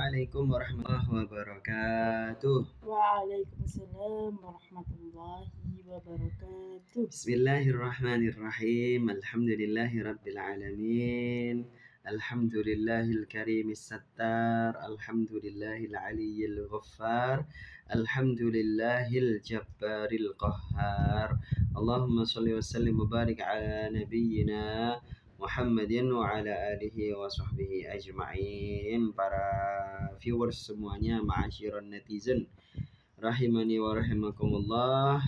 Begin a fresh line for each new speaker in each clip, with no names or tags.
Assalamualaikum warahmatullahi wabarakatuh.
Waalaikumsalam warahmatullahi wabarakatuh.
Bismillahirrahmanirrahim. Alhamdulillahi rabbil alamin. Alhamdulillahil karimis sattar. Alhamdulillahil aliyyil ghaffar. Alhamdulillahil jabbaril qahhar. Allahumma sholli wa sallim wa barik ala nabiyyina Muhammadin wa ala alihi wa sahbihi ajma'in. Para viewers semuanya, ma'asyiron netizen rahimani wa rahimakumullah.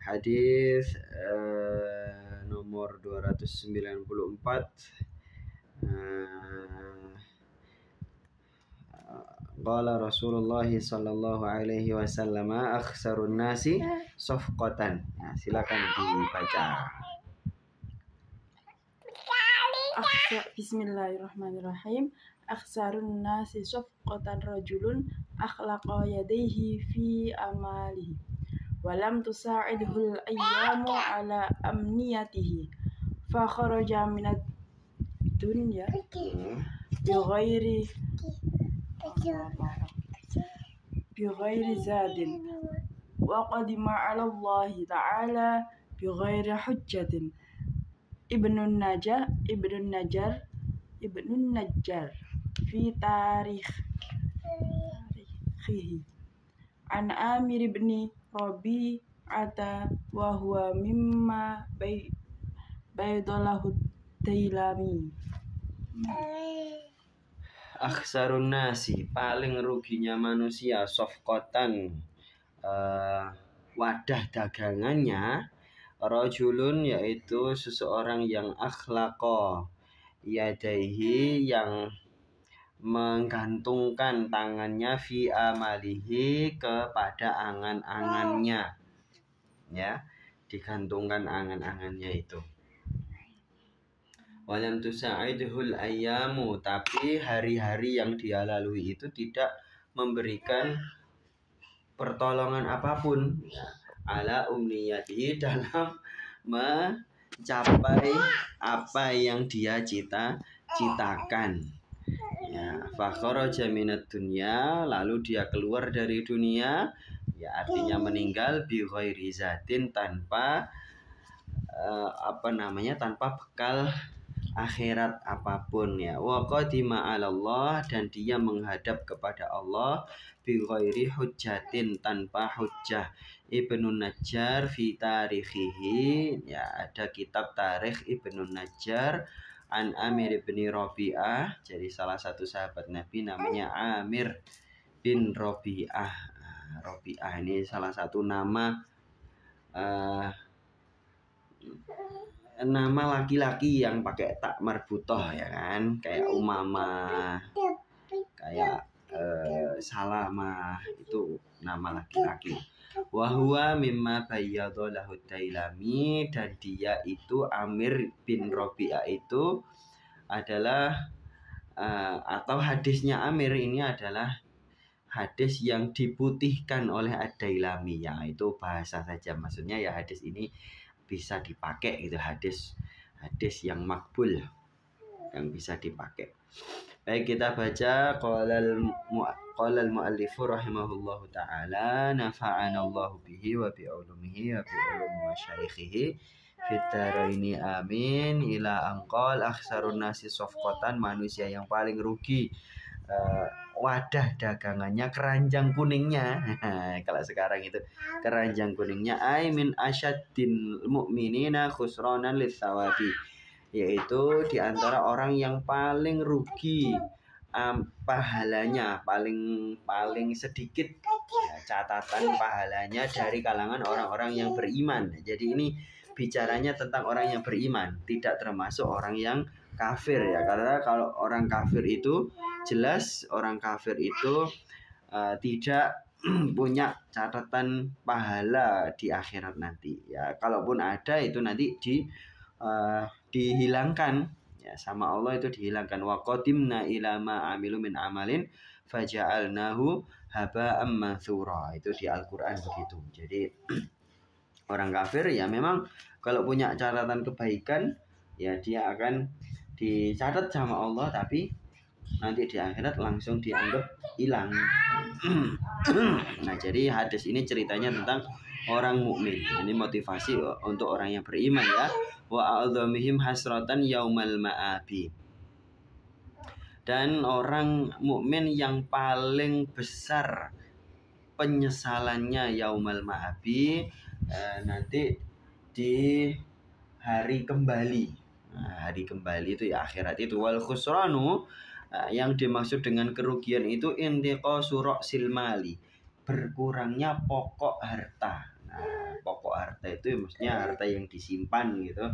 Hadis nomor 294. Qala Rasulullah sallallahu alaihi wasallam akhsarun nasi safqatan. Nah, silakan dibaca.
Bismillahirrahmanirrahim. Akhsarun nasi safqatan rajulun akhlaqa yadayhi fi amalihi walam tusa'idhul ayyamu ala amniyatihi fa kharaja minad dunya bighairi zadin wa qadima ala Allah ta'ala bighairi hujjatin. Ibnun Najjar fi tarikhihi an Amir ibn Rabi'ata wa huwa mimma baydalahu Dailami.
Akhsarun nasi, paling ruginya manusia, sofkotan, wadah dagangannya, rajulun, yaitu seseorang yang akhlaqo yadaihi, yang menggantungkan tangannya fi amalihi, kepada angan-angannya, ya, digantungkan angan-angannya itu. Walam tusa'idhul ayyamu, tapi hari-hari yang dia lalui itu tidak memberikan pertolongan apapun ala umniyatihi, dalam mencapai apa yang dia cita-citakan. Ya, fa kharaja minad dunya, lalu dia keluar dari dunia, ya artinya meninggal, bi ghairi zatin, tanpa tanpa bekal akhirat apapun, ya. Wa qadima 'ala Allah, dan dia menghadap kepada Allah, bi ghairi hujjatin, tanpa hujjah. Ibnun Najjar fi tarikhihi, ya ada kitab tarikh Ibnun Najjar, an Amir bin Rabi'ah, jadi salah satu sahabat Nabi namanya Amir bin Rabi'ah. Rabi'ah ini salah satu nama laki-laki yang pakai tak marbutoh, ya kan, kayak Umamah, kayak Salamah, itu nama laki-laki. Wahwa mimma bayyadhalahu Dailami, dan dia itu Amir bin Rabi'ah itu adalah atau hadisnya Amir ini adalah hadis yang diputihkan oleh Ad-Dailami, ya itu bahasa saja, maksudnya ya hadis ini bisa dipakai gitu, hadis yang makbul yang bisa dipakai. Baik, kita baca. Qala al-muallifu rahimahullahu ta'ala, nafa'ana Allahu bihi wa bi ulumihi wa bi ulumi masyaikhihi fit daraini amin. Ila anqal akhsarun nasi safqatan, manusia yang paling rugi wadah dagangannya, keranjang kuningnya. Kalau sekarang itu keranjang kuningnya, ai min asyaddin mu'minina khusranan litsawabi, yaitu diantara orang yang paling rugi pahalanya, paling sedikit catatan pahalanya dari kalangan orang-orang yang beriman. Jadi ini bicaranya tentang orang yang beriman, tidak termasuk orang yang kafir, ya, karena kalau orang kafir itu jelas, orang kafir itu tidak punya catatan pahala di akhirat nanti, ya. Kalaupun ada, itu nanti dihilangkan, ya, sama Allah, itu dihilangkan. Wa qadimna ila ma amilu min amalin faja'alnahu haba'am mantsura, itu di Al-Qur'an begitu. Jadi orang kafir ya memang kalau punya catatan kebaikan, ya dia akan dicatat sama Allah, tapi nanti di akhirat langsung dianggap hilang. Nah, jadi hadis ini ceritanya tentang orang mukmin. Ini motivasi untuk orang yang beriman ya. Wa a'dzamihim hasratan yaumal ma'abi. Dan orang mukmin yang paling besar penyesalannya yaumal ma'abi, nanti di hari kembali. Nah, hari kembali itu ya akhirat itu. Wal khusranu, yang dimaksud dengan kerugian itu intiqasu ra'sil mali, berkurangnya pokok harta. Nah, pokok harta itu maksudnya harta yang disimpan gitu.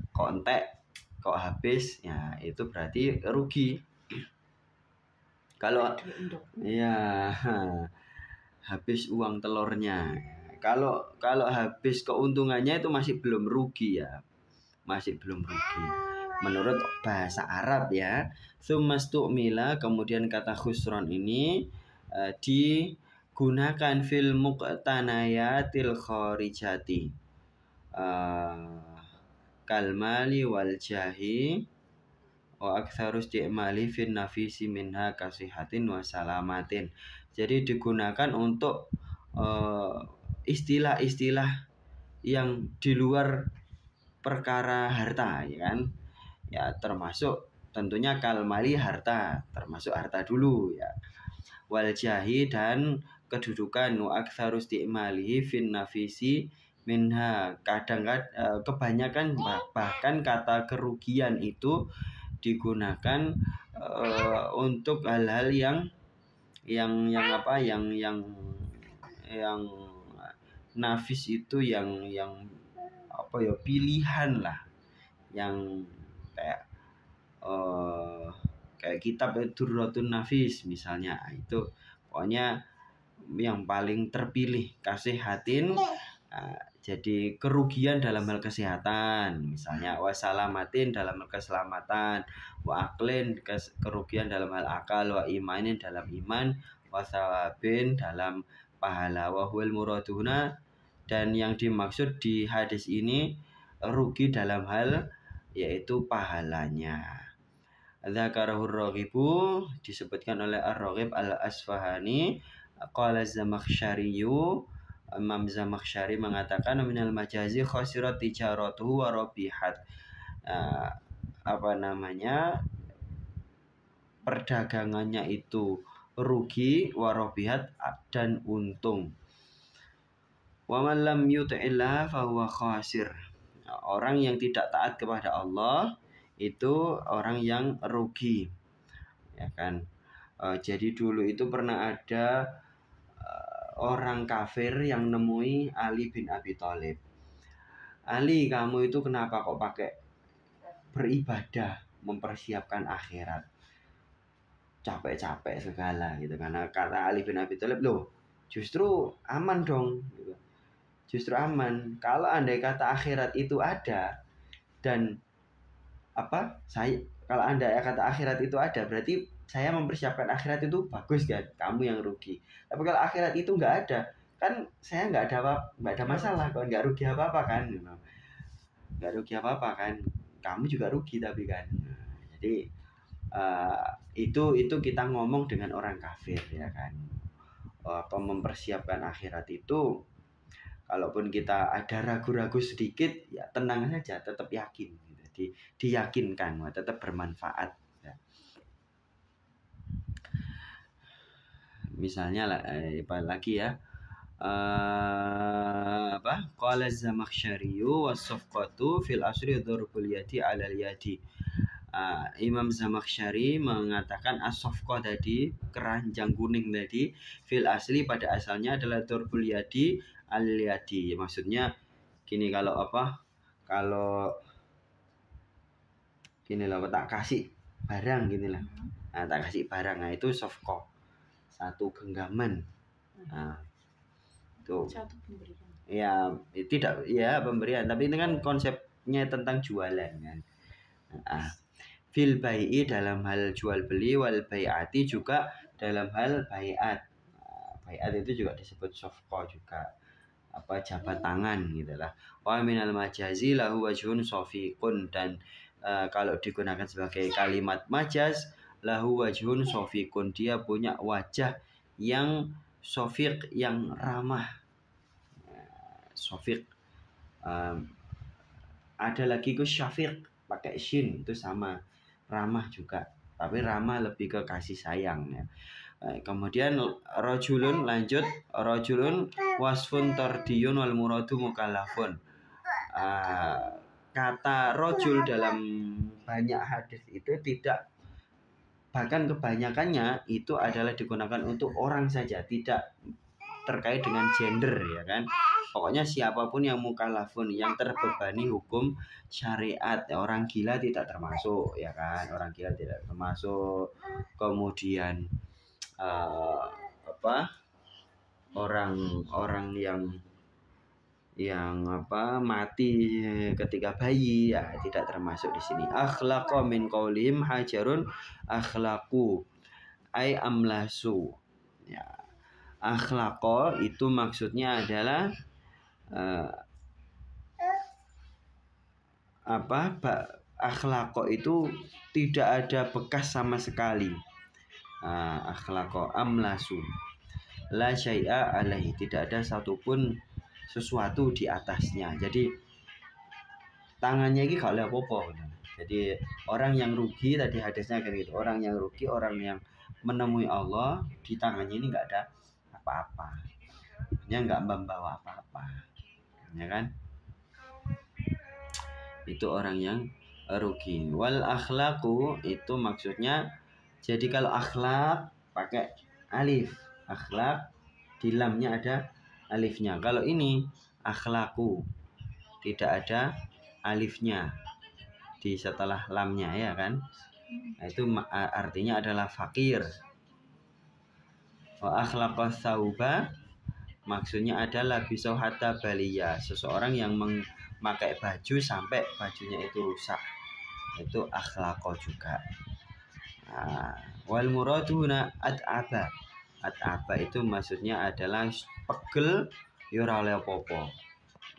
Kontek kok habis, ya itu berarti rugi. Kalau ya habis uang telurnya. Kalau habis keuntungannya itu masih belum rugi ya. Masih belum rugi. Menurut bahasa Arab ya. Tsummastu'mila, kemudian kata khusron ini digunakan fil muqtanayatil kharijati. Kalmali wal jahi wa aktsaru isti'mali fin nafisi minha kasihatin wa salamatin. Jadi digunakan untuk istilah-istilah yang di luar perkara harta, ya kan? Ya termasuk tentunya kalmali harta, termasuk harta dulu ya. Wal jahi dan kedudukan, wa aktsaru isti'malihi fin nafisi minha. Kadang-kadang kebanyakan bahkan kata kerugian itu digunakan untuk hal-hal yang apa, yang nafis itu yang apa ya, pilihan lah, yang kayak kitab Durratun Nafis misalnya, itu pokoknya yang paling terpilih. Kasihatin, jadi kerugian dalam hal kesehatan misalnya, wasalamatin dalam hal keselamatan, wa aklin kerugian dalam hal akal, wa imanin dalam iman, wasawabin dalam pahala, wa huwal muraduna, dan yang dimaksud di hadis ini rugi dalam hal yaitu pahalanya. Dzakarahur Raghibu, disebutkan oleh Ar-Raghib Al-Asfahani. Qala Zamakhsyariyu, Imam Zamakhsyari mengatakan minal majazi khasirat tijaratuhu wa rabihat. Apa namanya, perdagangannya itu rugi, wa rabihat dan untung. Wa man lam yuti'illah fa huwa khasir. Orang yang tidak taat kepada Allah itu orang yang rugi, ya kan? Jadi dulu itu pernah ada orang kafir yang nemui Ali bin Abi Thalib. Ali, kamu itu kenapa kok pakai beribadah, mempersiapkan akhirat, capek-capek segala gitu? Karena kata Ali bin Abi Thalib, loh justru aman dong gitu. Justru aman kalau andai kata akhirat itu ada, dan apa, kalau andai kata akhirat itu ada, berarti saya mempersiapkan akhirat itu bagus kan, kamu yang rugi. Tapi kalau akhirat itu nggak ada, kan saya nggak ada masalah, kalau nggak rugi apa-apa kan, nggak rugi apa-apa kan, kamu juga rugi tapi kan. Jadi itu kita ngomong dengan orang kafir, ya kan. Mempersiapkan akhirat itu, kalaupun kita ada ragu-ragu sedikit, ya tenang saja, tetap yakin. Diyakinkan, tetap bermanfaat. Misalnya apa lagi ya, qala Zamakhsyariyu was-safqatu fil asri dharbul yadi 'alal yadi. Imam Zamakhsyari mengatakan as-safqah tadi, keranjang kuning tadi, fil asli pada asalnya adalah dharbul yadi 'alal yadi. Maksudnya gini, kalau gini lah, tak kasih barang gini lah, tak kasih barang, itu safqah, satu genggaman. Itu
satu pemberian.
Ya tidak, ya pemberian, tapi itu kan konsepnya tentang jualan kan. Fil bai'i dalam hal jual beli, wal bai'ati juga dalam hal bai'at. Bai'at itu juga disebut safqah juga, apa, jabat tangan gitu lah. Wa minal majazi lahu wajhun safiqun, dan kalau digunakan sebagai kalimat majaz, lahu wajhun sofikun, dia punya wajah yang sofik, yang ramah. Sofik. Ada lagi ke syafiq pakai shin, itu sama, ramah juga, tapi ramah lebih ke kasih sayang ya. Kemudian rajulun, lanjut, rajulun wasfun tardiyun wal muradu mukallafun. Kata rajul dalam banyak hadis itu tidak, bahkan kebanyakannya itu adalah digunakan untuk orang saja, tidak terkait dengan gender ya kan. Pokoknya siapapun yang mukallafun, yang terbebani hukum syariat. Orang gila tidak termasuk ya kan, orang gila tidak termasuk. Kemudian orang yang mati ketika bayi ya tidak termasuk di sini. Akhlaqa min qaulihim hajarun akhlaqu ay amlasu. Ya. Akhlaqa itu maksudnya adalah akhlaqa itu tidak ada bekas sama sekali. Akhlaqa amlasu la syai'a alaihi, tidak ada satupun sesuatu di atasnya. Jadi tangannya ini gak ada apa-apa. Jadi orang yang rugi, tadi hadisnya kayak gitu, orang yang rugi, orang yang menemui Allah, di tangannya ini gak ada apa-apa, dia nggak membawa apa-apa ya kan, itu orang yang rugi. Wal akhlaqu itu maksudnya, jadi kalau akhlak pakai alif, akhlak di lamnya ada alifnya. Kalau ini akhlaku tidak ada alifnya di setelah lamnya ya kan. Nah, itu artinya adalah fakir. Wa akhlaqas sauba maksudnya adalah bisohata balia, seseorang yang memakai baju sampai bajunya itu rusak, itu akhlaqo juga. Wal muraduna at'aba, at'aba itu maksudnya adalah pegel yura oleh popo.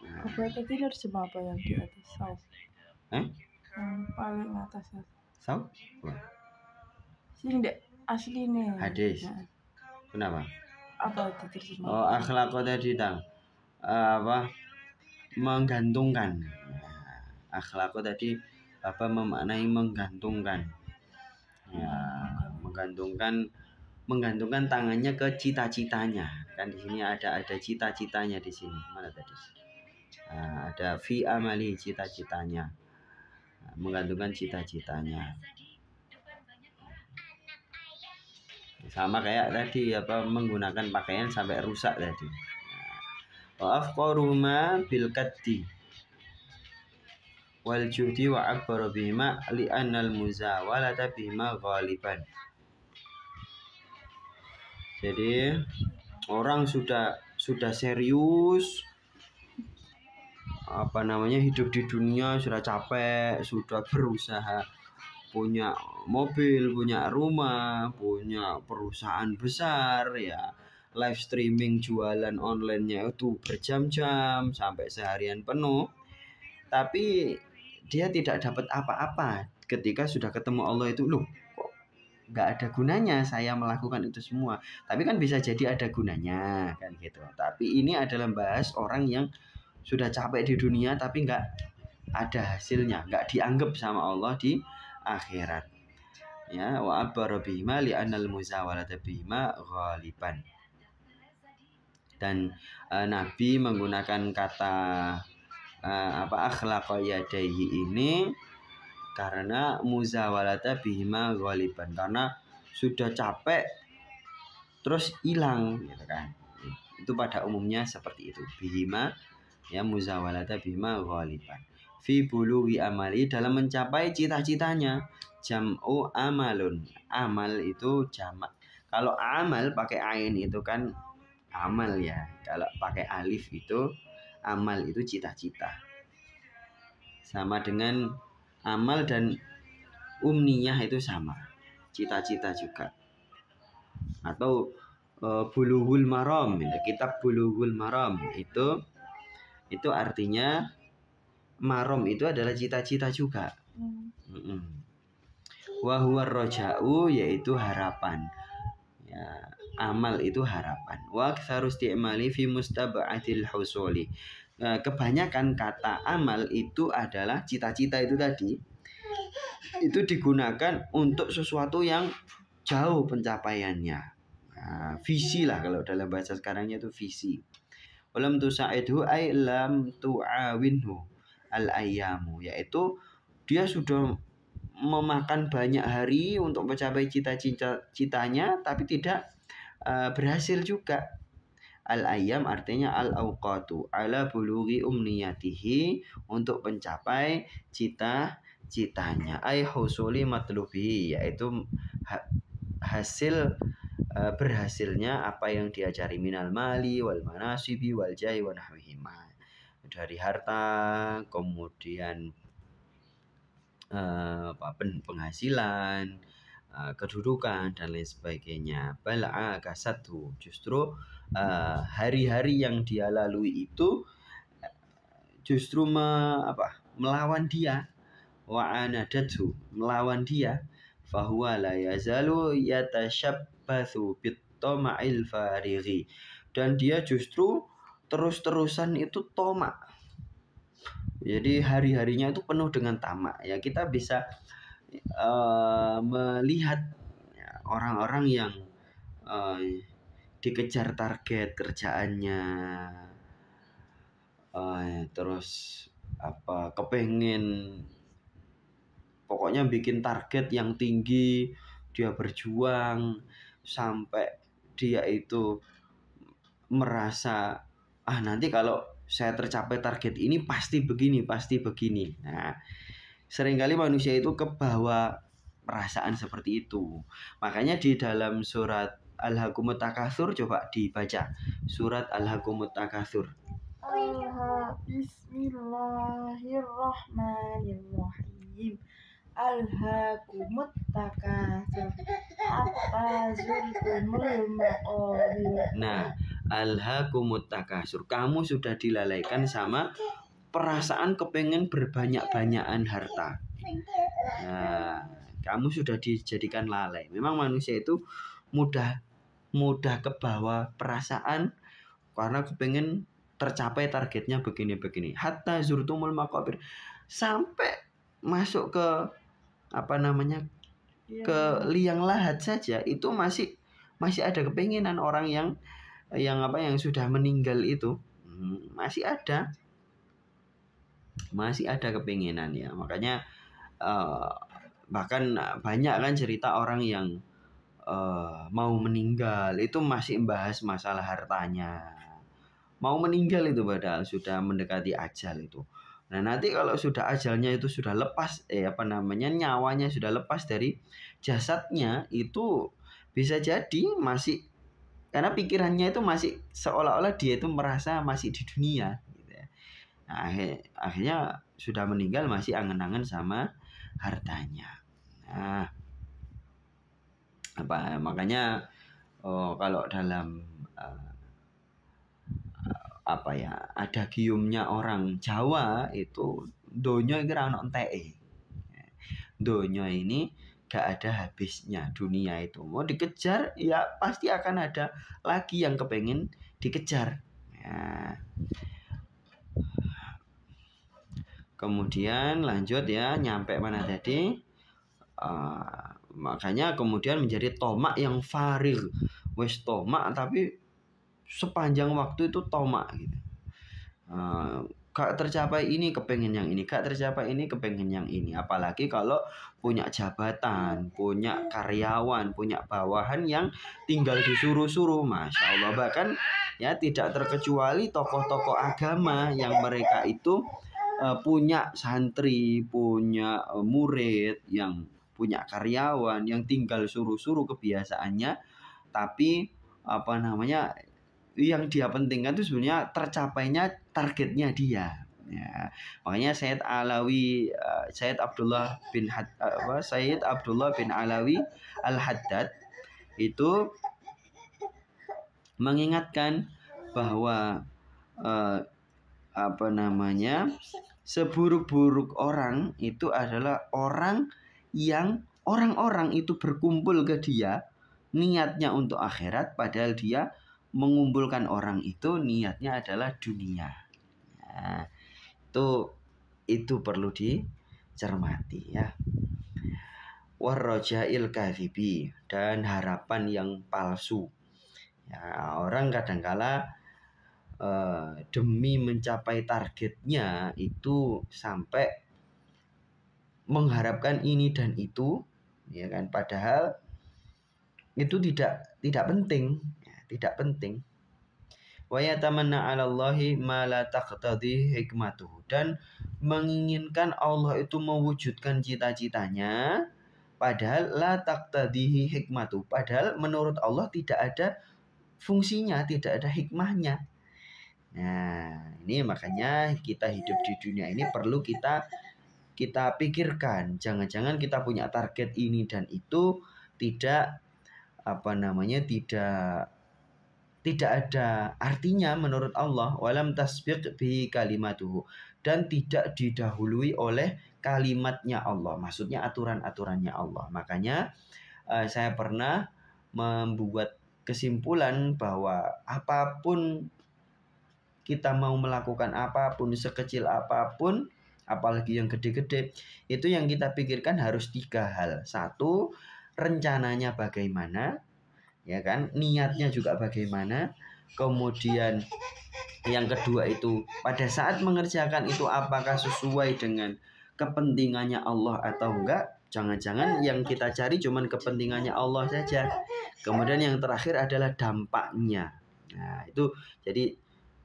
Apa tadi terjemah apa yang di atas saus? Yang paling atas
saus?
Sini dek asli nih.
Hadis. Nah. Kenapa?
Apa itu terjemah?
Oh, akhlaqo tadi tang menggantungkan. Akhlaqo tadi memaknai menggantungkan. Ya, menggantungkan tangannya ke cita-citanya. Kan di sini ada cita-citanya di sini. Mana tadi? Ada fi amali, cita-citanya. Menggantungkan cita-citanya. Sama kayak tadi menggunakan pakaian sampai rusak tadi. Wa afqaruma bil kaddi wal judi wa akbaru bima li annal muzawalata bima ghaliban. Jadi orang sudah serius hidup di dunia, sudah capek, sudah berusaha, punya mobil, punya rumah, punya perusahaan besar ya, live streaming jualan online-nya itu berjam-jam sampai seharian penuh, tapi dia tidak dapat apa-apa. Ketika sudah ketemu Allah itu, loh kok nggak ada gunanya saya melakukan itu semua. Tapi kan bisa jadi ada gunanya kan gitu. Tapi ini adalah bahas orang yang sudah capek di dunia tapi nggak ada hasilnya, nggak dianggap sama Allah di akhirat. Ya, wa abara bima li anal muzawalata bima ghaliban. Dan Nabi menggunakan kata akhlaqa yadaihi ini karena muzawalata bima ghaliban, karena sudah capek terus hilang gitu kan. Itu pada umumnya seperti itu. Bima ya, muzawalata bima ghaliban. Fi bulughi amali, dalam mencapai cita-citanya. Jam'u amalun, amal itu jamak. Kalau amal pakai ain itu kan amal ya. Kalau pakai alif itu amal, itu cita-cita. Sama dengan amal dan umniyah itu sama, cita-cita juga. Atau bulughul maram, kitab bulughul maram itu artinya maram itu adalah cita-cita juga. Wa huwa raja'u, yaitu harapan. Ya, amal itu harapan. Wa aktsaru isti'mali fi mustaba'atil husuli. Kebanyakan kata amal itu adalah cita-cita itu tadi. Itu digunakan untuk sesuatu yang jauh pencapaiannya. Nah, visi lah kalau dalam bahasa sekarangnya itu visi. Walam tusa'idhu ay lam tu'awinhu al-ayyamu, yaitu dia sudah memakan banyak hari untuk mencapai cita-citanya tapi tidak berhasil juga. Al-ayyam artinya al-awqatu ala bulughi umniyatihi, untuk mencapai cita-citanya. Ay husuli matlubi, yaitu hasil berhasilnya apa yang dia cari, minal mali wal manasibi wal jahi wa nahwihima, dari harta, kemudian penghasilan, kedudukan dan lain sebagainya. Bal'a kasatu, justru hari-hari yang dia lalui itu justru melawan dia, wa anadatu, melawan dia, fahuwa la yazalu yatashabbathu bittama'il farighi, dan dia justru terus-terusan itu tomak. Jadi hari-harinya itu penuh dengan tamak. Ya, kita bisa melihat orang-orang yang dikejar target kerjaannya, terus kepengen pokoknya bikin target yang tinggi, dia berjuang sampai dia itu merasa nanti kalau saya tercapai target ini pasti begini, pasti begini. Nah, seringkali manusia itu kebawa perasaan seperti itu. Makanya di dalam surat Al-Hakumut Takatsur, coba dibaca surat Al-Hakumut Takatsur.
Bismillahirrahmanirrahim. Al-Hakumut Takatsur hatta zurtumul maqabir.
Nah, Al-Hakumut Takatsur, kamu sudah dilalaikan sama perasaan kepengen berbanyak-banyakan harta. Nah, kamu sudah dijadikan lalai. Memang manusia itu mudah kebawa perasaan karena kepengen tercapai targetnya begini-begini. Hatta zurtumul maqabir, sampai masuk ke ke liang lahat saja itu masih ada kepengenan orang yang sudah meninggal itu, masih ada kepengenan ya. Makanya bahkan banyak kan cerita orang yang mau meninggal itu masih membahas masalah hartanya. Mau meninggal itu padahal sudah mendekati ajal itu. Nah, nanti kalau sudah ajalnya itu sudah lepas, nyawanya sudah lepas dari jasadnya, itu bisa jadi masih, karena pikirannya itu masih seolah-olah dia itu merasa masih di dunia gitu ya. Nah, akhirnya sudah meninggal masih angen-angen sama hartanya. Nah, makanya kalau dalam ada giumnya orang Jawa itu, donya kira ono enteke. Donya ini gak ada habisnya. Dunia itu mau dikejar ya pasti akan ada lagi yang kepengen dikejar ya. Kemudian lanjut ya, nyampe mana tadi, makanya kemudian menjadi tomak yang farig. Wes tomak tapi sepanjang waktu itu tomak gitu. Gak tercapai ini kepengen yang ini, gak tercapai ini kepengen yang ini. Apalagi kalau punya jabatan, punya karyawan, punya bawahan yang tinggal disuruh-suruh, Masya Allah. Bahkan ya tidak terkecuali tokoh-tokoh agama yang mereka itu punya santri, punya murid, yang punya karyawan, yang tinggal suruh-suruh kebiasaannya. Tapi yang dia pentingkan itu sebenarnya tercapainya targetnya dia ya. Makanya Sayyid Abdullah bin Alawi Al-Haddad itu mengingatkan bahwa seburuk-buruk orang itu adalah orang yang orang-orang itu berkumpul ke dia niatnya untuk akhirat, padahal dia mengumpulkan orang itu niatnya adalah dunia. Nah, itu perlu dicermati ya. Warrojail kadhibi, dan harapan yang palsu. Ya, orang kadangkala demi mencapai targetnya itu sampai mengharapkan ini dan itu, ya kan? Padahal itu tidak penting, ya, tidak penting. Wa yatamanna 'ala Allahi ma la taqtadi hikmatuhu, dan menginginkan Allah itu mewujudkan cita-citanya padahal la taqtadihi hikmatuhu, padahal menurut Allah tidak ada fungsinya, tidak ada hikmahnya. Nah, ini makanya kita hidup di dunia ini perlu kita pikirkan. Jangan-jangan kita punya target ini dan itu tidak tidak ada artinya menurut Allah. Walam tasbiq bi kalimatuhu, dan tidak didahului oleh kalimatnya Allah, maksudnya aturan-aturannya Allah. Makanya saya pernah membuat kesimpulan bahwa apapun kita mau melakukan, apapun sekecil apapun, apalagi yang gede-gede, itu yang kita pikirkan harus 3 hal. 1, rencananya bagaimana, ya kan, niatnya juga bagaimana. Kemudian yang kedua itu pada saat mengerjakan itu apakah sesuai dengan kepentingannya Allah atau enggak. Jangan-jangan yang kita cari cuman kepentingannya Allah saja. Kemudian yang terakhir adalah dampaknya. Nah, itu jadi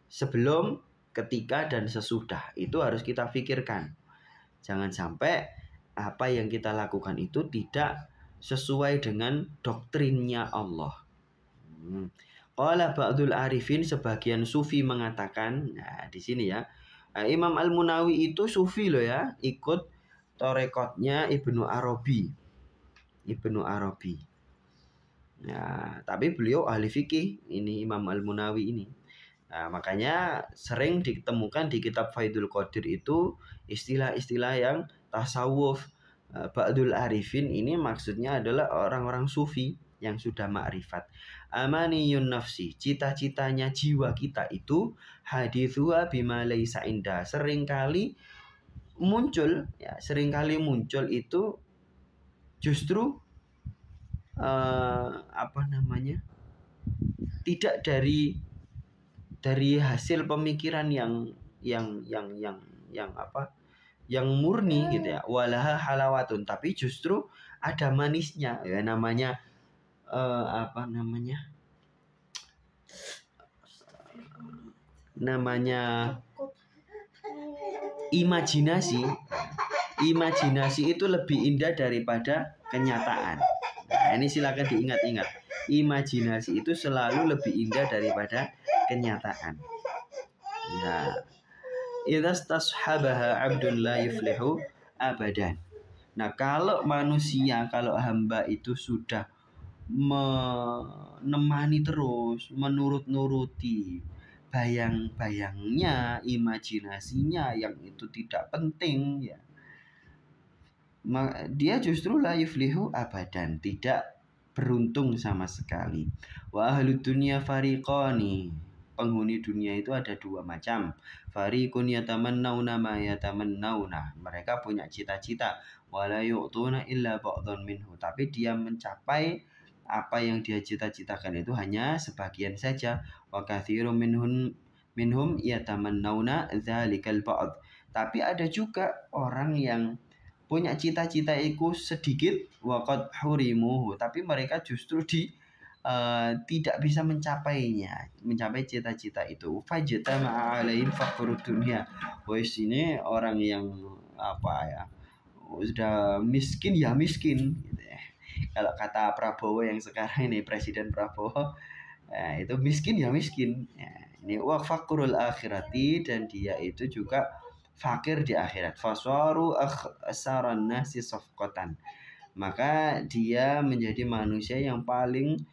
sebelum, ketika, dan sesudah itu harus kita pikirkan. Jangan sampai apa yang kita lakukan itu tidak sesuai dengan doktrinnya Allah. Qala ba'dul arifin, sebagian sufi mengatakan, nah di sini ya, Imam Al-Munawi itu sufi loh ya, ikut torekotnya Ibnu Arabi. Nah, tapi beliau ahli fikih, ini Imam Al-Munawi ini. Nah, makanya sering ditemukan di kitab Faidul Qadir itu istilah-istilah yang tasawuf. Ba'dul arifin ini maksudnya adalah orang-orang sufi yang sudah makrifat. Amaniyun nafsi, cita-citanya jiwa kita itu hadithuha bima laisa inda. Seringkali muncul itu justru tidak dari hasil pemikiran yang murni gitu ya, walaha halawatun, tapi justru ada manisnya ya, namanya imajinasi itu lebih indah daripada kenyataan. Nah, ini silakan diingat-ingat, imajinasi itu selalu lebih indah daripada kenyataan. Ya, idza stashabaha 'abdun la yuflihu abadan. Nah, kalau hamba itu sudah menemani terus, menurut-nuruti bayang-bayangnya, imajinasinya yang itu tidak penting ya, dia justru la yuflihu abadan, tidak beruntung sama sekali. Wa ahlud dunya fariqani, penghuni dunia itu ada 2 macam. Fariqun yatamannawna ma yatamannawna, mereka punya cita-cita, wala yu'tuna illa ba'dhan minhu, tapi dia mencapai apa yang dia cita-citakan itu hanya sebagian saja. Wa katsirun minhum yatamannawna dzalikal ba'd, tapi ada juga orang yang punya cita-cita itu sedikit, waqad hurimuhu, tapi mereka justru tidak bisa mencapai cita-cita itu. Fajtama'a alaihim faqrud dunya. Wes ini orang yang sudah miskin ya miskin gitu ya. Kalau kata Prabowo yang sekarang ini, Presiden Prabowo, itu miskin ya miskin ya. Ini wa faqrul akhirati, dan dia itu juga fakir di akhirat. Faswaru asaran nasi safqatan, maka dia menjadi manusia yang paling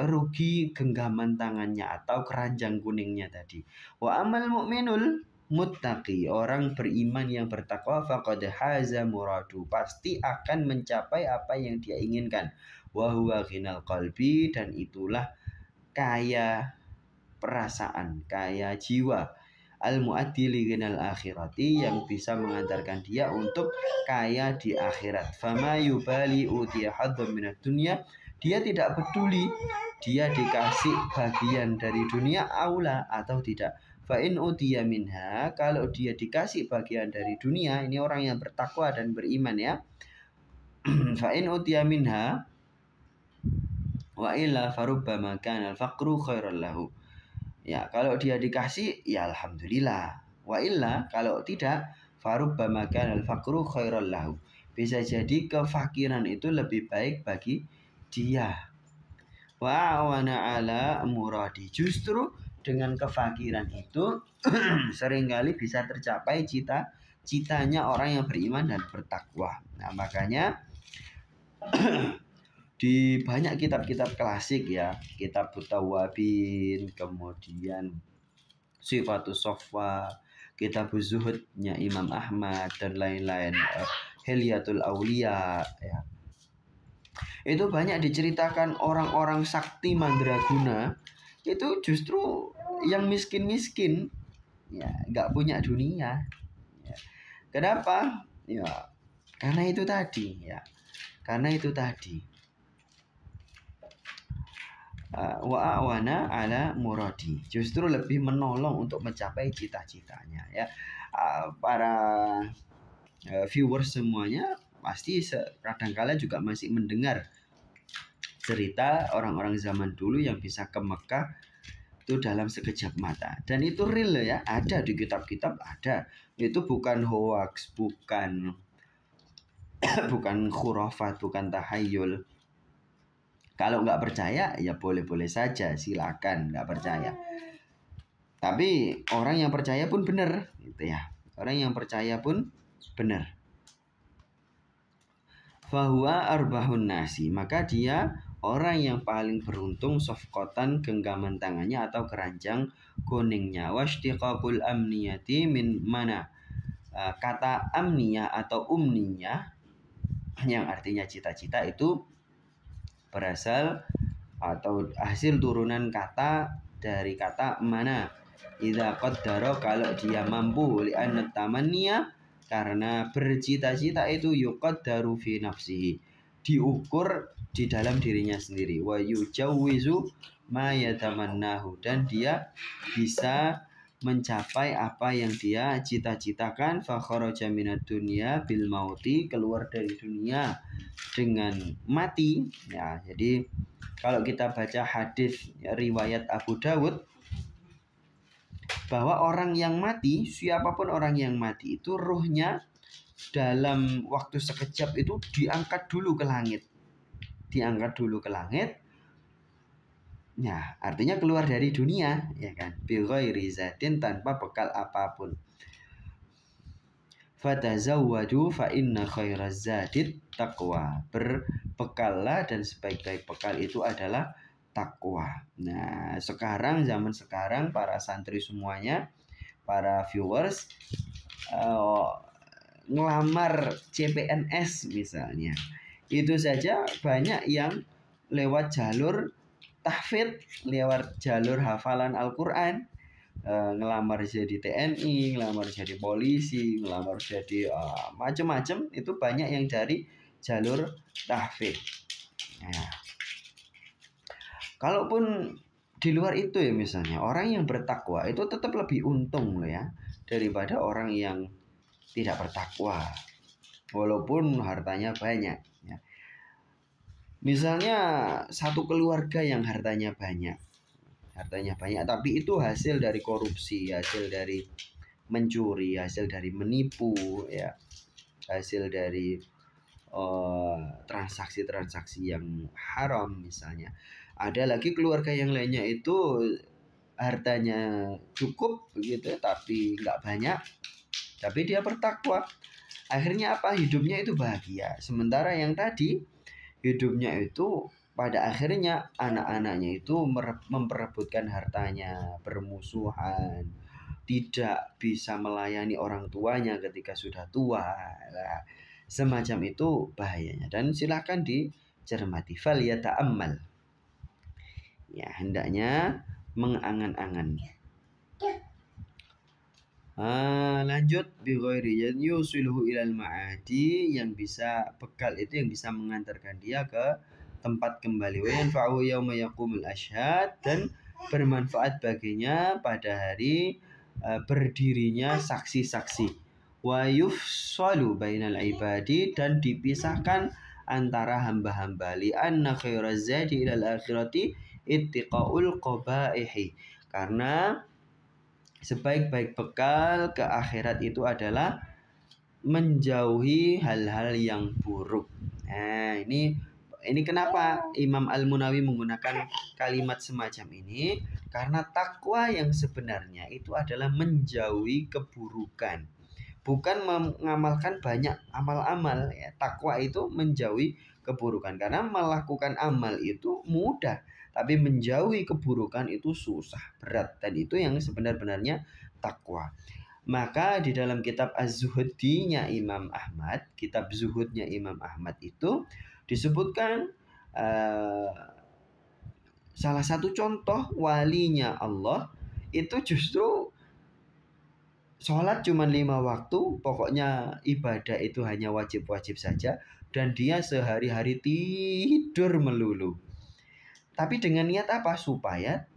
rugi genggaman tangannya atau keranjang kuningnya tadi. Wa amal mu'minul muttaqi, orang beriman yang bertakwa, faqad haza muradu, pasti akan mencapai apa yang dia inginkan. Wa huwa ghinal qalbi, dan itulah kaya perasaan, kaya jiwa. Al-mu'addi li ghinal akhirati, yang bisa mengantarkan dia untuk kaya di akhirat. Fama yubali utiya hadzam minad dunya, dia tidak peduli dia dikasih bagian dari dunia aula atau tidak. Fa in utiya minha, kalau dia dikasih bagian dari dunia, ini orang yang bertakwa dan beriman ya. Fa in utiya minha wa illa farubbama kana al-faqru khairan lahu. Ya, kalau dia dikasih ya alhamdulillah. Wa illa, kalau tidak, farubbama kana al-faqru khairan lahu. Bisa jadi kefakiran itu lebih baik bagi dia. Wa awana ala muradi, justru dengan kefakiran itu seringkali bisa tercapai cita-citanya orang yang beriman dan bertakwa. Nah, makanya di banyak kitab-kitab klasik ya, kitab Tawabin, kemudian Sifatus Sofwa, kitab Zuhudnya Imam Ahmad, dan lain-lain, Hilyatul Aulia ya. Itu banyak diceritakan orang-orang sakti mandraguna itu justru yang miskin-miskin ya, nggak punya dunia ya. Kenapa? Ya karena itu tadi ya, karena itu tadi. Wa awana ala muradi, justru lebih menolong untuk mencapai cita-citanya ya. Para viewers semuanya pasti kadangkala juga masih mendengar cerita orang-orang zaman dulu yang bisa ke Mekah itu dalam sekejap mata, dan itu real ya, ada di kitab-kitab, ada. Itu bukan hoax, bukan bukan khurafat, bukan tahayul. Kalau nggak percaya ya boleh-boleh saja, silakan nggak percaya. Tapi orang yang percaya pun benar gitu ya. Orang yang percaya pun benar. Fahuwa arbahun nasi, maka dia orang yang paling beruntung sofkotan, genggaman tangannya atau keranjang kuningnya. Washtiqaqul amniyati min mana, kata amniyah atau umniyah yang artinya cita-cita itu berasal atau hasil turunan kata dari kata mana. Idza qaddara, kalau dia mampu, li'anna tamanniya, karena bercita-cita itu yuqaddaru fi nafsihi, diukur di dalam dirinya sendiri. Wa yujawwizu ma yatamannahu, dan dia bisa mencapai apa yang dia cita-citakan. Fa kharaja minad dunya bil mauti, keluar dari dunia dengan mati ya. Jadi kalau kita baca hadis ya, riwayat Abu Dawud, bahwa orang yang mati, siapapun orang yang mati itu ruhnya dalam waktu sekejap itu diangkat dulu ke langit. Diangkat dulu ke langit. Ya, artinya keluar dari dunia, ya kan? Bi ghairi zatin, tanpa bekal apapun. Fatazawwadu fa inna khairaz zadid taqwa. Berbekallah, dan sebaik-baik bekal itu adalah takwa. Nah, sekarang, zaman sekarang, para santri semuanya, para viewers, ngelamar CPNS misalnya, itu saja banyak yang lewat jalur tahfidz, lewat jalur hafalan Al-Quran, ngelamar jadi TNI, ngelamar jadi polisi, ngelamar jadi macam-macam, itu banyak yang dari jalur tahfidz. Nah, kalaupun di luar itu ya, misalnya orang yang bertakwa itu tetap lebih untung loh ya, daripada orang yang tidak bertakwa walaupun hartanya banyak ya. Misalnya satu keluarga yang hartanya banyak tapi itu hasil dari korupsi, hasil dari mencuri, hasil dari menipu ya, hasil dari transaksi-transaksi yang haram misalnya. Ada lagi keluarga yang lainnya itu hartanya cukup begitu, tapi nggak banyak, tapi dia bertakwa. Akhirnya apa? Hidupnya itu bahagia. Sementara yang tadi hidupnya itu pada akhirnya anak-anaknya itu memperebutkan hartanya, bermusuhan, tidak bisa melayani orang tuanya ketika sudah tua. Nah, semacam itu bahayanya. Dan silakan dicermati. Fal yata'ammal. Ya, hendaknya mengangan-angan. Lanjut bi ghairi yusiluhu ilal ma'adi, yang bisa bekal itu yang bisa mengantarkan dia ke tempat kembali. Wa yanfa'u yauma yaqumul asyhad, dan bermanfaat baginya pada hari berdirinya saksi-saksi. Wa yufsalu bainal ibadi, dan dipisahkan antara hamba-hamba. Li anna khairaz zadi ilal akhirati ittiqaul qabaihi, karena sebaik-baik bekal ke akhirat itu adalah menjauhi hal-hal yang buruk. Nah, ini kenapa Imam Al-Munawi menggunakan kalimat semacam ini? Karena takwa yang sebenarnya itu adalah menjauhi keburukan, bukan mengamalkan banyak amal-amal. Ya, takwa itu menjauhi keburukan, karena melakukan amal itu mudah, tapi menjauhi keburukan itu susah, berat, dan itu yang sebenar-benarnya takwa. Maka di dalam kitab Az-Zuhudnya Imam Ahmad, kitab Zuhudnya Imam Ahmad itu disebutkan salah satu contoh walinya Allah itu justru sholat cuma 5 waktu, pokoknya ibadah itu hanya wajib-wajib saja, dan dia sehari-hari tidur melulu. Tapi dengan niat apa? Supaya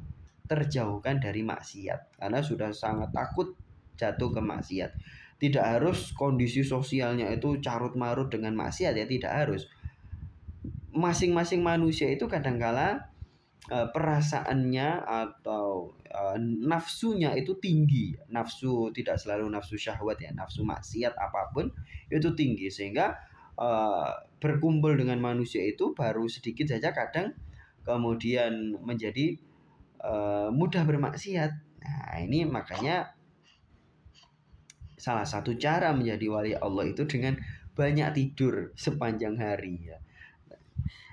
terjauhkan dari maksiat, karena sudah sangat takut jatuh ke maksiat. Tidak harus kondisi sosialnya itu carut-marut dengan maksiat, ya, tidak harus. Masing-masing manusia itu kadangkala perasaannya atau nafsunya itu tinggi. Nafsu tidak selalu nafsu syahwat, ya, nafsu maksiat apapun itu tinggi, sehingga berkumpul dengan manusia itu baru sedikit saja kadang kemudian menjadi mudah bermaksiat. Nah, ini makanya salah satu cara menjadi wali Allah itu dengan banyak tidur sepanjang hari, ya.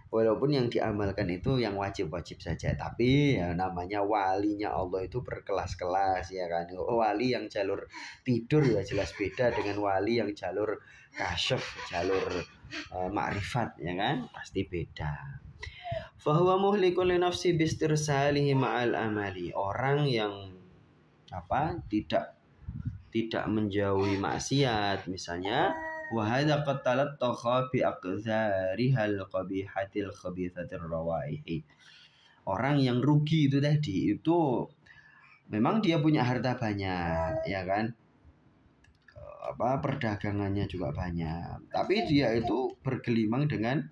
Walaupun yang diamalkan itu yang wajib-wajib saja, tapi ya namanya walinya Allah itu berkelas-kelas, ya kan. Wali yang jalur tidur ya jelas beda dengan wali yang jalur kasyaf, jalur ma'rifat, ya kan, pasti beda. Fahuwa muhlikun li nafsi bistirsalihi ma'al amali. Orang yang tidak menjauhi maksiat, misalnya wa hadza qad talattaqa bi aqzarihal qabihatil khabithatir rawaihi. Orang yang rugi itu tadi itu memang dia punya harta banyak, ya kan, perdagangannya juga banyak, tapi dia itu bergelimang dengan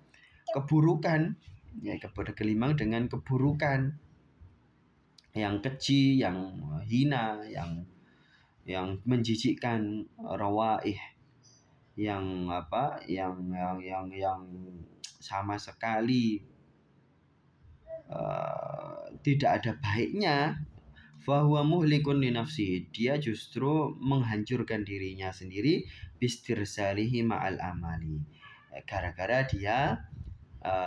keburukan, ya, bergelimang dengan keburukan yang keji, yang hina, yang menjijikkan, rawaih, yang sama sekali tidak ada baiknya. Fahuwa muhlikun li nafsihi, dia justru menghancurkan dirinya sendiri bistirsalihi ma'al amali, gara-gara dia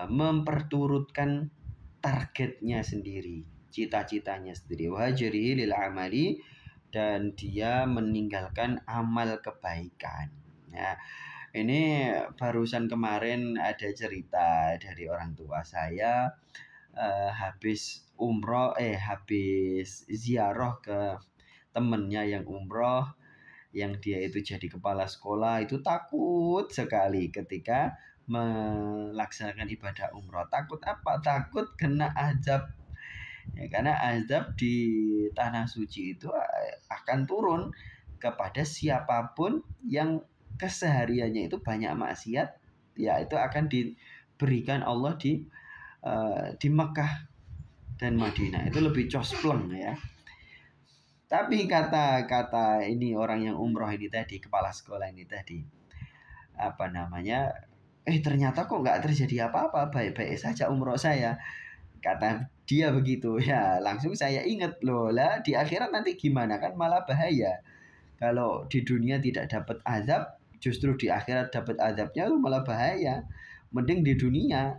memperturutkan targetnya sendiri, cita-citanya sendiri. Wahajrihi lil amali, dan dia meninggalkan amal kebaikan. Ya, ini barusan kemarin ada cerita dari orang tua saya, habis ziarah ke temennya yang umroh, yang dia itu jadi kepala sekolah, itu takut sekali ketika melaksanakan ibadah umroh. Takut apa? Takut kena azab. Ya, karena azab di tanah suci itu akan turun kepada siapapun yang kesehariannya itu banyak maksiat, ya, itu akan diberikan Allah di Mekah dan Madinah itu lebih cospleng, ya. Tapi kata ini orang yang umroh ini tadi, kepala sekolah ini tadi, ternyata kok nggak terjadi apa-apa, baik-baik saja umroh saya, kata dia begitu. Ya, langsung saya ingat, loh lah di akhirat nanti gimana, kan malah bahaya. Kalau di dunia tidak dapat azab, justru di akhirat dapat azabnya, itu malah bahaya. Mending di dunia,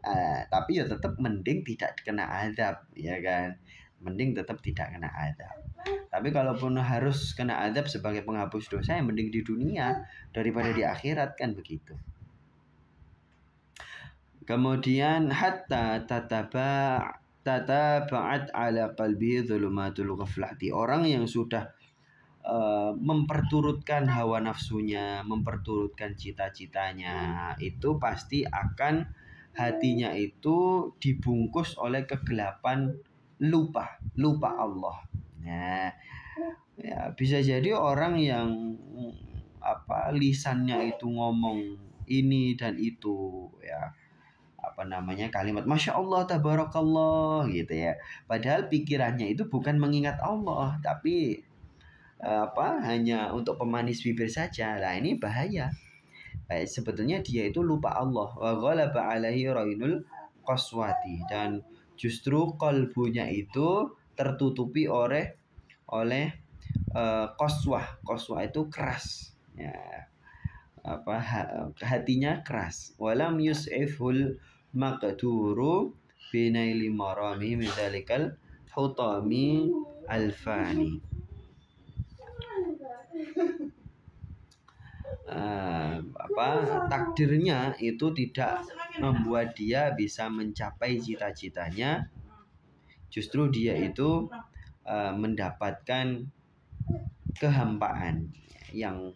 tapi ya tetap mending tidak kena azab, ya kan. mending tetap tidak kena azab. Tapi kalaupun harus kena azab sebagai penghapus dosa, yang mending di dunia daripada di akhirat, kan begitu. Kemudian hatta tataba'at ala qalbi dhulumatul ghaflati. Orang yang sudah memperturutkan hawa nafsunya, memperturutkan cita-citanya, itu pasti akan hatinya itu dibungkus oleh kegelapan lupa Allah. Nah, ya bisa jadi orang yang lisannya itu ngomong ini dan itu, ya kalimat Masya Allah, Tabarakallah gitu ya. Padahal pikirannya itu bukan mengingat Allah, tapi hanya untuk pemanis bibir saja. Lah ini bahaya. Sebetulnya dia itu lupa Allah. Wa ghalaba alaihi rainul qaswati, dan justru kalbunya itu tertutupi oleh qaswah. Qaswah itu keras. Ya. Hatinya keras. Walam yus'iful maqduru binaili marami min dzalikal hutami alfani. Takdirnya itu tidak membuat dia bisa mencapai cita-citanya. Justru dia itu mendapatkan kehampaan yang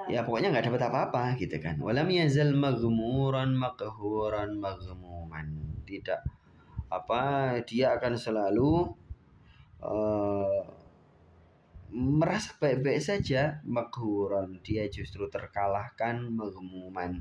ya pokoknya nggak dapat apa-apa gitu kan. Walam yazal maghmuran maqhuran maghmuman. Tidak dia akan selalu merasa baik-baik saja. Makhuran, dia justru terkalahkan. Maghmuman,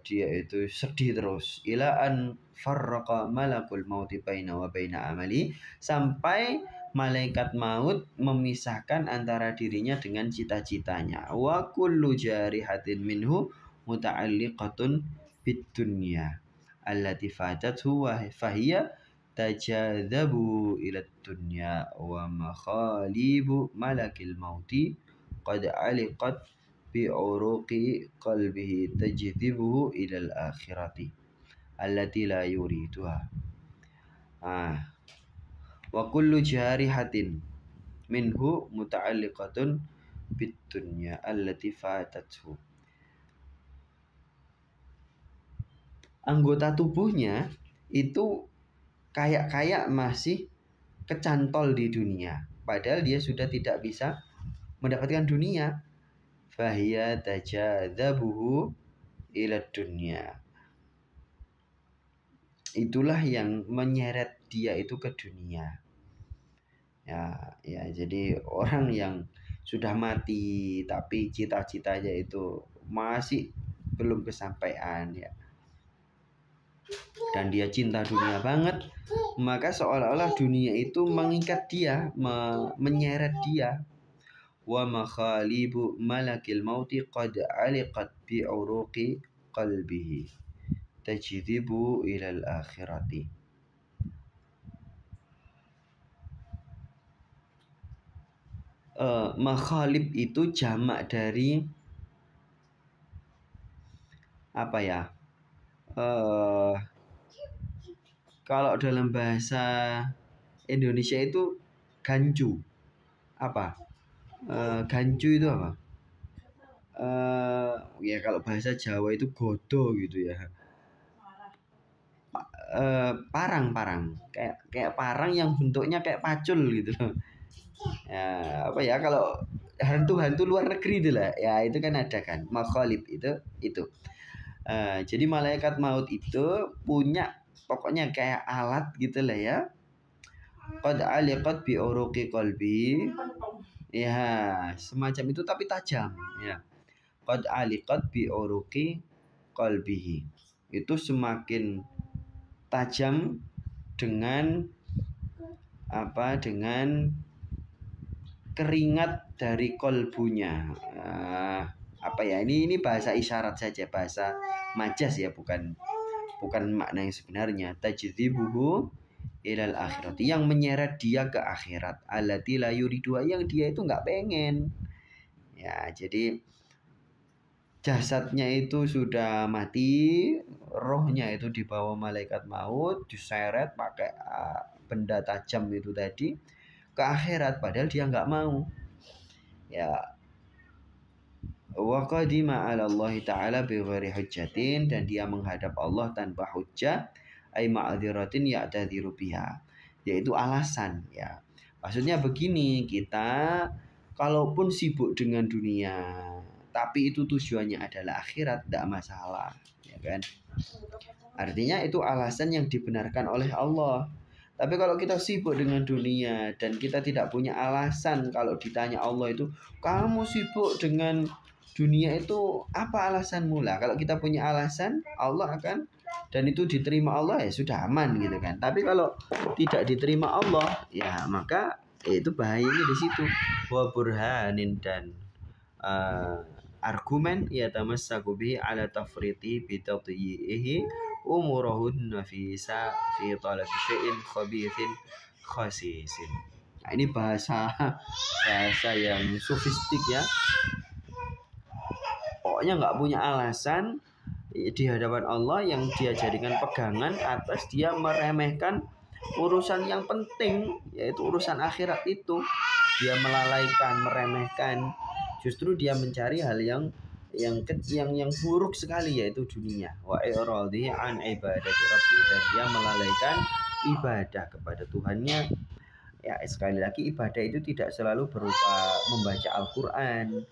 dia itu sedih terus. Ila an farraqa malakul mauti baina wa baina amali, sampai malaikat maut memisahkan antara dirinya dengan cita-citanya. Wa kullu jarihatin minhu muta'alliqatun bid dunya allati fatathu wa fahiya tajadzabu ila dunya wa makhalibu malakil mauti qad aliqat bi uruqi qalbihi tajdzibuhu ila al-akhirati allati la yuriduha. Wa kullu jarihatin minhu muta'alliqatun bid dunya allati fatathu. Anggota tubuhnya itu kayak masih kecantol di dunia, padahal dia sudah tidak bisa mendapatkan dunia. Fahiya tajadzabuhu ila dunya. Itulah yang menyeret dia itu ke dunia. Ya, jadi orang yang sudah mati tapi cita-citanya itu masih belum kesampaian, ya, dan dia cinta dunia banget, maka seolah-olah dunia itu mengikat dia, menyeret dia. Wa makhalibu malakil mauti qad aliqat bi uruqi qalbihi tajdzibu ila al-akhirati. Makhalib itu jamak dari kalau dalam bahasa Indonesia itu gancu. Gancu itu apa? Ya kalau bahasa Jawa itu godo gitu ya. Parang kayak parang yang bentuknya kayak pacul gitu loh. Ya, kalau hantu luar negeri itu lah. Ya itu kan ada kan. Makhalib itu. Jadi malaikat maut itu punya pokoknya kayak alat gitu lah ya. Qad aliqat bi uruqi qalbi. Ya, semacam itu tapi tajam, ya. Qad aliqat bi uruqi qalbihi. Itu semakin tajam dengan dengan keringat dari kolbunya. Ini bahasa isyarat saja, bahasa majas ya, bukan makna yang sebenarnya. Tajdzibuhu ilal akhirat, yang menyeret dia ke akhirat. Allati la yuridu, yang dia itu nggak pengen. Ya, jadi jasadnya itu sudah mati, rohnya itu dibawa malaikat maut, diseret pakai benda tajam itu tadi ke akhirat, padahal dia nggak mau. Ya, wa qadima 'ala Allah Ta'ala bighairi hujjatin, dan dia menghadap Allah tanpa hujjah, ai ma'dziratin ya'tadziru biha, yaitu alasan ya. Maksudnya begini, kita kalaupun sibuk dengan dunia tapi itu tujuannya adalah akhirat, tidak masalah, ya kan? Artinya itu alasan yang dibenarkan oleh Allah. Tapi kalau kita sibuk dengan dunia dan kita tidak punya alasan, kalau ditanya Allah itu, kamu sibuk dengan dunia itu apa alasanmu lah? Kalau kita punya alasan, Allah akan, dan itu diterima Allah, ya sudah aman gitu kan. Tapi kalau tidak diterima Allah, ya maka itu bahayanya di situ. Wa burhanin, dan argumen ya tamassaku bihi ala tafriti bi tadyi'ihi umurahunna fi talab syai'in khabithin khasisin. Nah, ini bahasa yang sofistik ya. Pokoknya nggak punya alasan di hadapan Allah yang dia jadikan pegangan atas dia meremehkan urusan yang penting, yaitu urusan akhirat itu. Dia melalaikan, meremehkan. Justru dia mencari hal yang buruk sekali, yaitu dunia. Wa iradi an ibadati rabbi, dan dia melalaikan ibadah kepada Tuhannya. Ya, sekali lagi ibadah itu tidak selalu berupa membaca Al-Qur'an,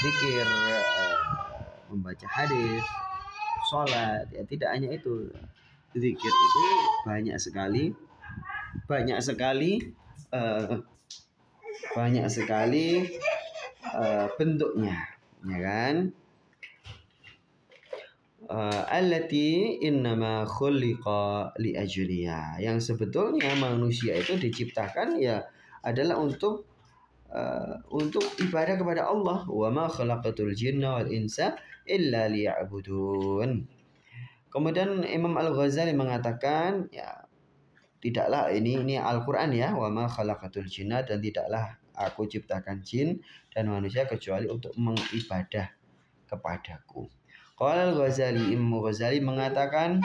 zikir, membaca hadis, sholat, ya tidak hanya itu. Zikir itu banyak sekali bentuknya, ya kan? Allati innama khuliqa li ajliha, yang sebetulnya manusia itu diciptakan ya adalah untuk ibadah kepada Allah. Wa ma khalaqatul jinna wal insa illa liya'budun. Kemudian Imam Al-Ghazali mengatakan, ya tidaklah, ini Al-Qur'an ya, wa ma khalaqatul jinna, dan tidaklah aku ciptakan jin dan manusia kecuali untuk mengibadah kepadaku. Qala Al-Ghazali, Imam Ghazali mengatakan,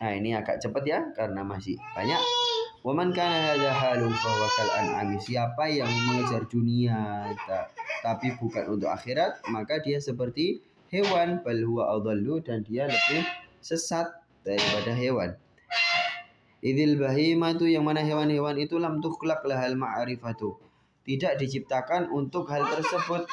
nah ini agak cepat ya karena masih banyak. Waman kana hadza halu fa huwa kal an'ami, siapa yang mengejar dunia tapi bukan untuk akhirat, maka dia seperti hewan, bal huwa adallu, dan dia lebih sesat daripada hewan. Idzil bahimatu, yang mana hewan-hewan itu lam tukhlaq lahal ma'rifatu, tidak diciptakan untuk hal tersebut.